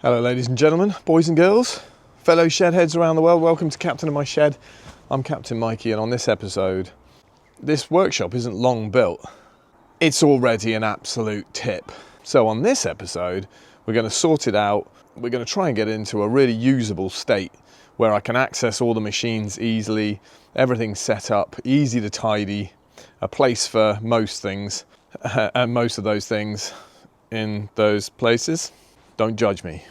Hello ladies and gentlemen, boys and girls, fellow shedheads around the world, welcome to Captain of My Shed. I'm Captain Mikey, and on this episode, this workshop isn't long built. It's already an absolute tip. So on this episode, we're going to sort it out. We're going to try and get into a really usable state where I can access all the machines easily, everything's set up, easy to tidy, a place for most things, and most of those things in those places. Don't judge me.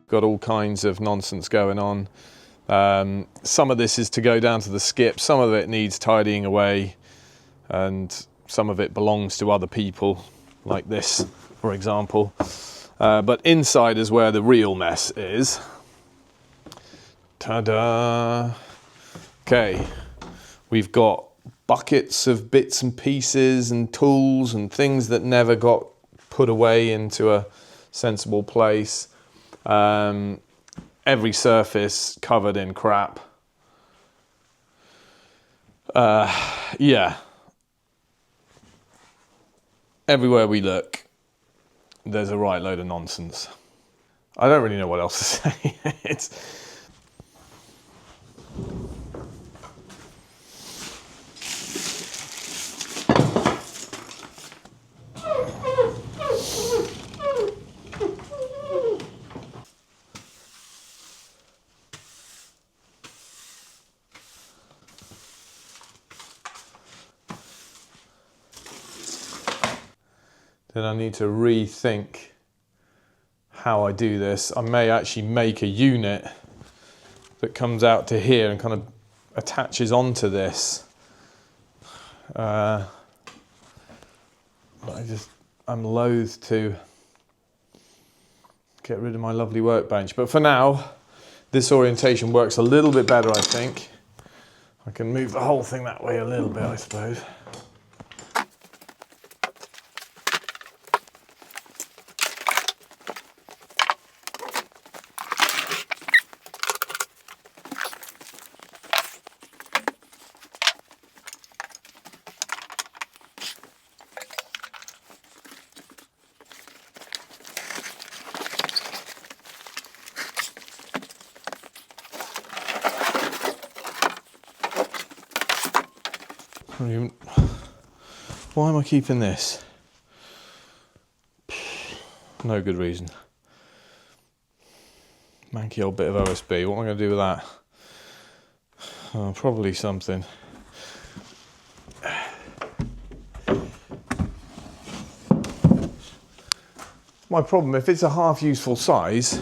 Got all kinds of nonsense going on. Some of this is to go down to the skip, some of it needs tidying away, and some of it belongs to other people, like this, for example. But inside is where the real mess is. Ta-da! Okay, we've got buckets of bits and pieces and tools and things that never got put away into a sensible place. Every surface covered in crap. Yeah. Everywhere we look, there's a right load of nonsense. I don't really know what else to say. Then I need to rethink how I do this. I may actually make a unit that comes out to here and kind of attaches onto this. I'm loath to get rid of my lovely workbench. But for now, this orientation works a little bit better, I think. I can move the whole thing that way a little bit, I suppose. Why am I keeping this? No good reason. Manky old bit of OSB. What am I going to do with that? Oh, probably something. My problem, if it's a half useful size,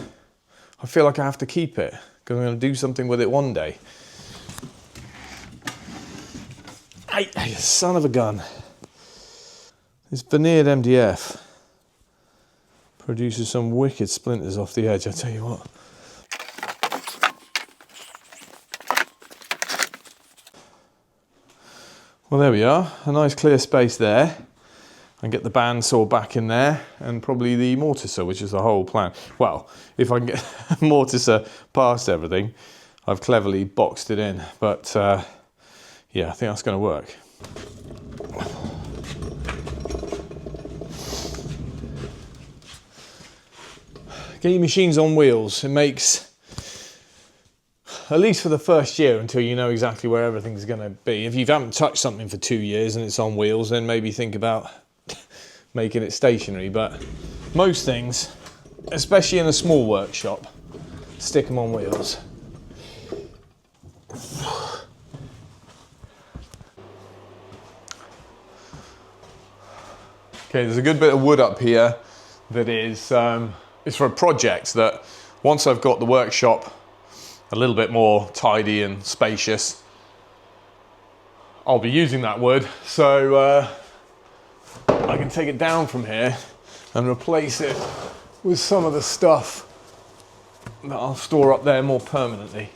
I feel like I have to keep it because I'm going to do something with it one day. Hey, son of a gun. This veneered MDF produces some wicked splinters off the edge, I tell you what. Well, there we are, a nice clear space there. And get the bandsaw back in there, and probably the mortiser, which is the whole plan. Well, if I can get mortiser past everything, I've cleverly boxed it in, but yeah, I think that's going to work. Get your machines on wheels. It makes, at least for the first year, until you know exactly where everything's going to be. If you haven't touched something for 2 years and it's on wheels, then maybe think about making it stationary. But most things, especially in a small workshop, stick them on wheels. Okay, there's a good bit of wood up here that is it's for a project that once I've got the workshop a little bit more tidy and spacious, I'll be using that wood, so I can take it down from here and replace it with some of the stuff that I'll store up there more permanently.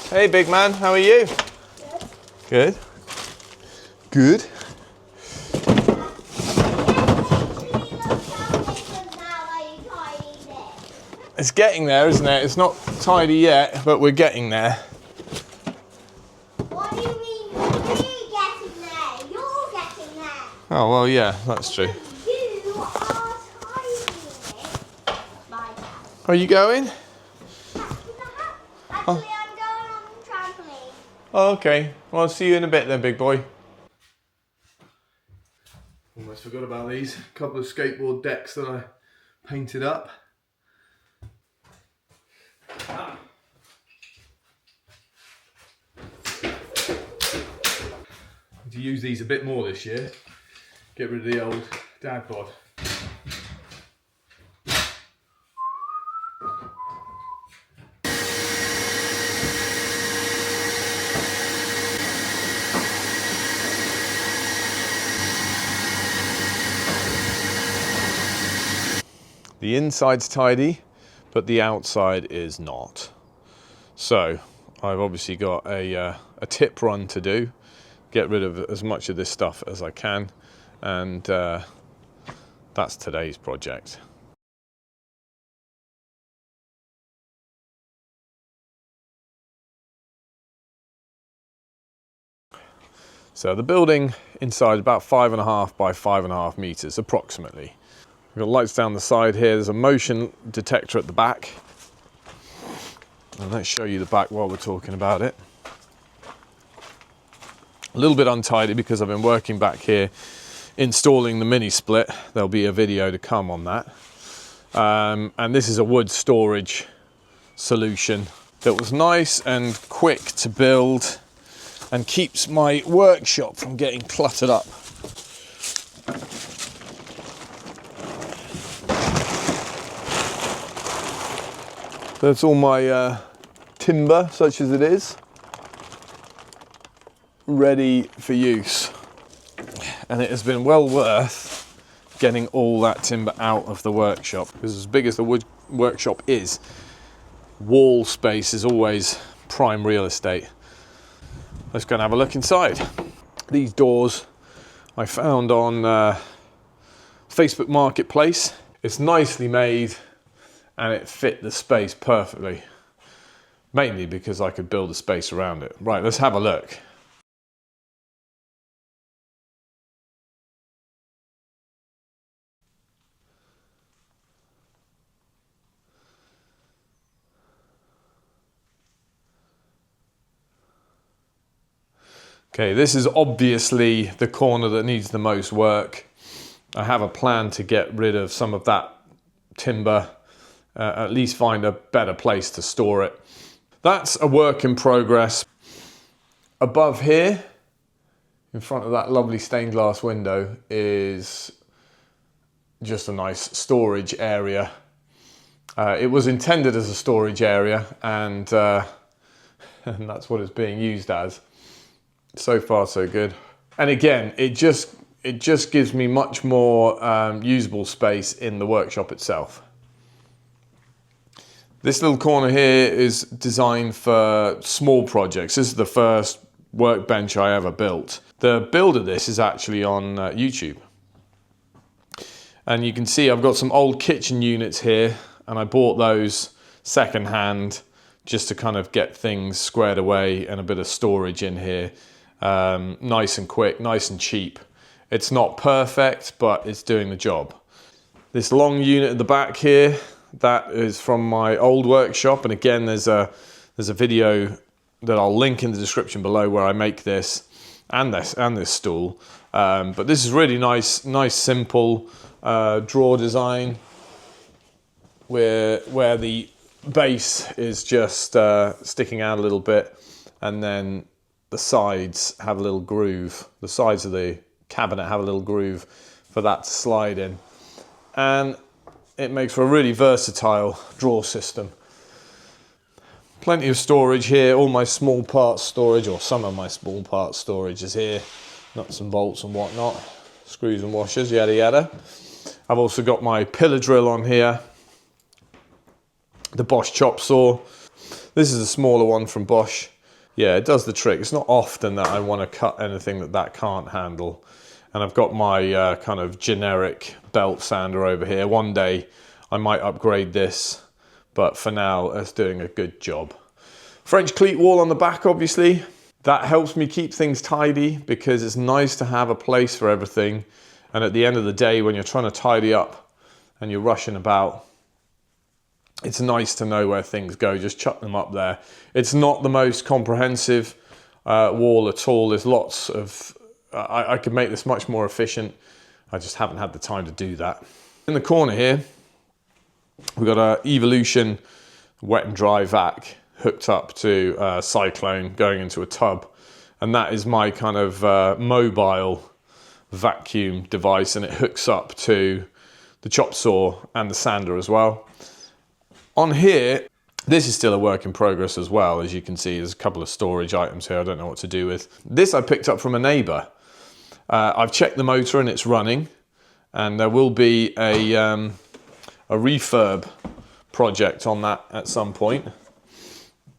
Hey, big man, how are you? Good. Good. It's getting there, isn't it? It's not tidy yet, but we're getting there. What do you mean we're getting there? You're getting there. Oh, well, yeah, that's true. You are tidying it. My dad. Are you going? Actually, I'm going on the trampoline. Oh, okay. Well, I'll see you in a bit then, big boy. Almost forgot about these. A couple of skateboard decks that I painted up. To use these a bit more this year. Get rid of the old dad bod. The inside's tidy, but the outside is not. So I've obviously got a tip run to do, get rid of as much of this stuff as I can, and that's today's project. So the building inside is about 5.5 by 5.5 meters approximately. We've got lights down the side here. There's a motion detector at the back. And let's show you the back while we're talking about it. A little bit untidy because I've been working back here installing the mini split. There'll be a video to come on that. And this is a wood storage solution that was nice and quick to build and keeps my workshop from getting cluttered up. That's all my timber, such as it is, ready for use. And it has been well worth getting all that timber out of the workshop, because as big as the wood workshop is, wall space is always prime real estate. Let's go and have a look inside. These doors I found on Facebook Marketplace. It's nicely made and it fit the space perfectly, mainly because I could build a space around it. Right, let's have a look. Okay, this is obviously the corner that needs the most work. I have a plan to get rid of some of that timber, at least find a better place to store it. That's a work in progress. Above here, in front of that lovely stained glass window, is just a nice storage area. It was intended as a storage area, and and that's what it's being used as. So far, so good. And again, it just gives me much more usable space in the workshop itself. This little corner here is designed for small projects. This is the first workbench I ever built. The build of this is actually on YouTube. And you can see I've got some old kitchen units here, and I bought those secondhand just to kind of get things squared away and a bit of storage in here. Nice and quick, nice and cheap. It's not perfect, but it's doing the job. This long unit at the back here, that is from my old workshop, and again there's a video that I'll link in the description below where I make this and this stool. But this is really nice simple drawer design where the base is just sticking out a little bit, and then the sides have a little groove. The sides of the cabinet have a little groove for that to slide in, and it makes for a really versatile drawer system. Plenty of storage here. All my small parts storage, or some of my small parts storage, is here. Nuts and bolts and whatnot, screws and washers, yada yada. I've also got my pillar drill on here, the Bosch chop saw. This is a smaller one from Bosch. yeah, it does the trick. It's not often that I want to cut anything that can't handle. And I've got my kind of generic belt sander over here. One day I might upgrade this, but for now it's doing a good job. French cleat wall on the back, obviously. That helps me keep things tidy because it's nice to have a place for everything. And at the end of the day, when you're trying to tidy up and you're rushing about, it's nice to know where things go. Just chuck them up there. It's not the most comprehensive wall at all. There's lots of... I could make this much more efficient. I just haven't had the time to do that. In the corner here, we've got a Evolution wet and dry vac hooked up to a cyclone going into a tub. And that is my kind of mobile vacuum device, and it hooks up to the chop saw and the sander as well. On here, this is still a work in progress as well. As you can see, there's a couple of storage items here I don't know what to do with. This I picked up from a neighbour. I've checked the motor and it's running, and there will be a refurb project on that at some point.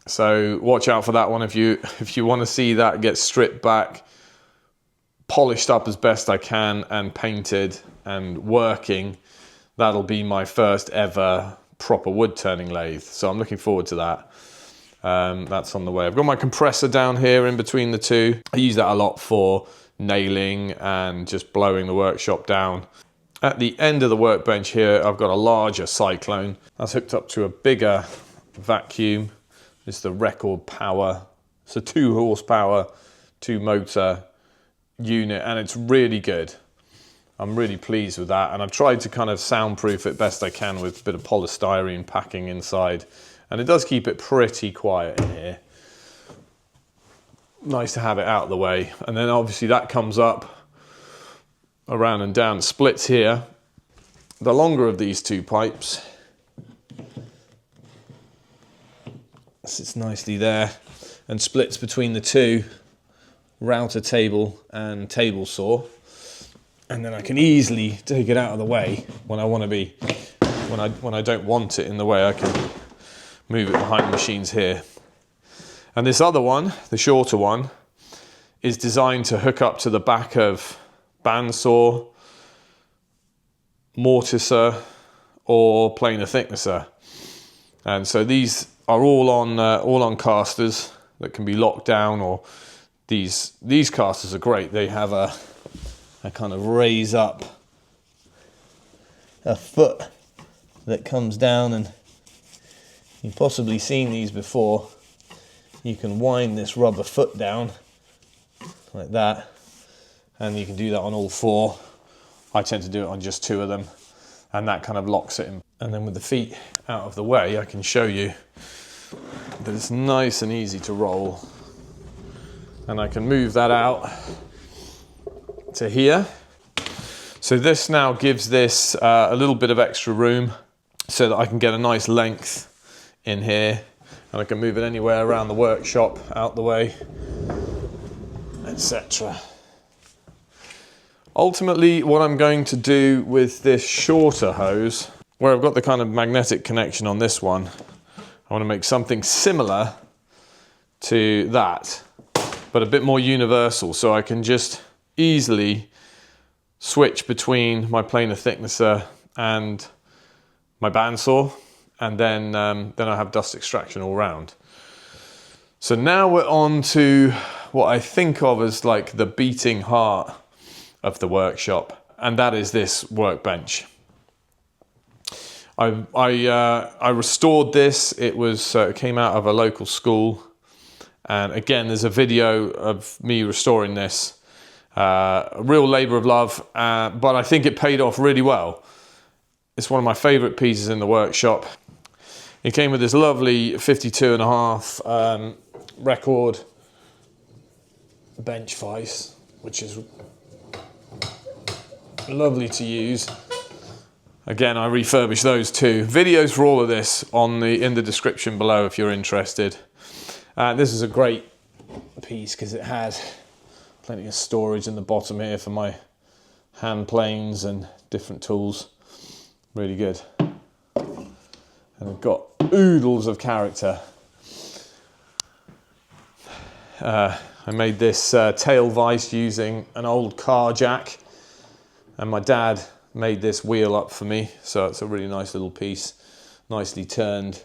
So watch out for that one if you want to see that get stripped back, polished up as best I can, and painted and working. That'll be my first ever proper wood turning lathe. So I'm looking forward to that. That's on the way. I've got my compressor down here in between the two. I use that a lot for nailing and just blowing the workshop down. At the end of the workbench here, I've got a larger cyclone. That's hooked up to a bigger vacuum. It's the record power. It's a 2 horsepower, 2 motor unit, and it's really good. I'm really pleased with that, and I've tried to kind of soundproof it best I can with a bit of polystyrene packing inside, and it does keep it pretty quiet in here. Nice to have it out of the way. And then obviously that comes up around and down, splits here. The longer of these two pipes sits nicely there and splits between the two, router table and table saw. And then I can easily take it out of the way when I want to be, when I don't want it in the way. I can move it behind the machines here. And this other one, the shorter one, is designed to hook up to the back of bandsaw, mortiser, or planer thicknesser. And so these are all on casters that can be locked down, or these casters are great. They have a kind of raise up a foot that comes down, and you've possibly seen these before. You can wind this rubber foot down like that, and you can do that on all 4. I tend to do it on just 2 of them, and that kind of locks it in. And then with the feet out of the way, I can show you that it's nice and easy to roll. And I can move that out to here. So this now gives this a little bit of extra room so that I can get a nice length in here, and I can move it anywhere around the workshop, out the way, etc. Ultimately, what I'm going to do with this shorter hose, where I've got the kind of magnetic connection on this one, I want to make something similar to that, but a bit more universal, so I can just easily switch between my planer thicknesser and my bandsaw, and then I have dust extraction all round. So now we're on to what I think of as like the beating heart of the workshop, and that is this workbench. I restored this. It was it came out of a local school, and again there's a video of me restoring this. A real labour of love, but I think it paid off really well. It's one of my favourite pieces in the workshop. It came with this lovely 52.5 record bench vise, which is lovely to use. Again, I refurbished those too. Videos for all of this in the description below if you're interested. This is a great piece because it has plenty of storage in the bottom here for my hand planes and different tools. Really good. And I've got oodles of character. I made this tail vise using an old car jack, and my dad made this wheel up for me, so it's a really nice little piece, nicely turned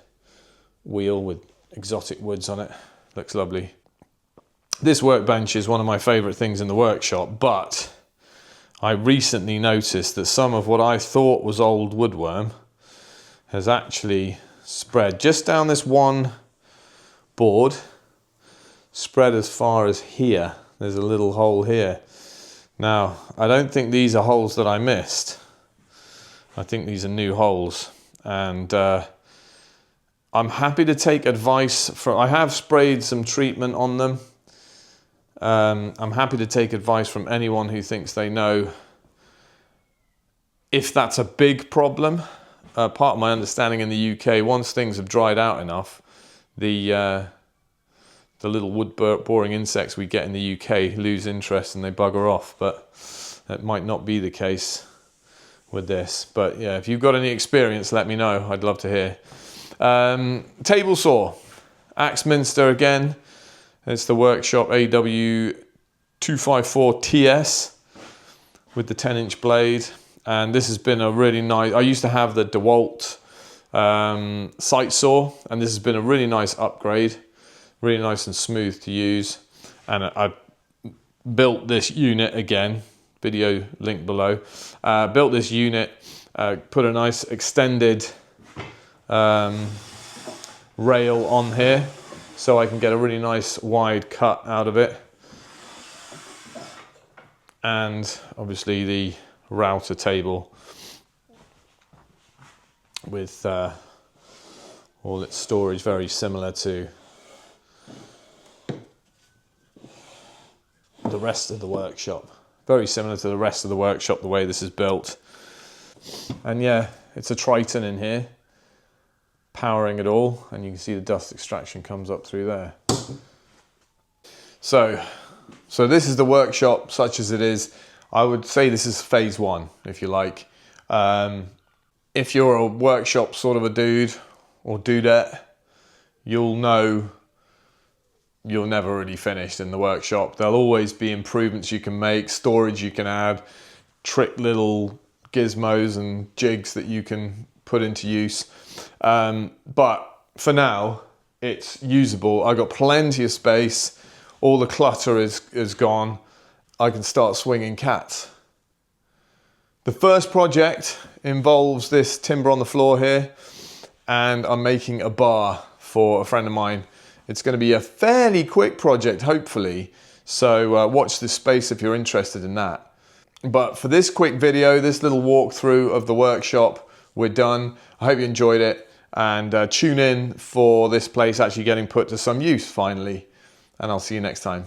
wheel with exotic woods on it. Looks lovely. This workbench is one of my favourite things in the workshop, but I recently noticed that some of what I thought was old woodworm has actually spread just down this one board, spread as far as here. There's a little hole here. Now, I don't think these are holes that I missed. I think these are new holes, and I'm happy to take advice from, I have sprayed some treatment on them. I'm happy to take advice from anyone who thinks they know if that's a big problem. Part of my understanding in the UK, once things have dried out enough, the little wood boring insects we get in the UK lose interest and they bugger off, but that might not be the case with this. But yeah, if you've got any experience, let me know. I'd love to hear. Table saw, Axminster again. It's the Workshop AW254TS with the 10-inch blade. And this has been a really nice, I used to have the DeWalt site saw, and this has been a really nice upgrade, really nice and smooth to use. And I built this unit again, video link below. Built this unit, put a nice extended rail on here so I can get a really nice wide cut out of it. And obviously the router table with all its storage, very similar to the rest of the workshop. Very similar to the rest of the workshop, the way this is built. And yeah, it's a Triton in here, powering it all, and you can see the dust extraction comes up through there. So this is the workshop such as it is. I would say this is phase one, if you like. If you're a workshop sort of a dude or dudette, you'll know you're never really finished in the workshop. There'll always be improvements you can make, storage you can add, trick little gizmos and jigs that you can put into use. But for now, it's usable. I've got plenty of space. All the clutter is gone. I can start swinging cats. The first project involves this timber on the floor here, and I'm making a bar for a friend of mine. It's going to be a fairly quick project, hopefully, so watch this space if you're interested in that. But for this quick video, this little walkthrough of the workshop, we're done. I hope you enjoyed it, and tune in for this place actually getting put to some use finally, and I'll see you next time.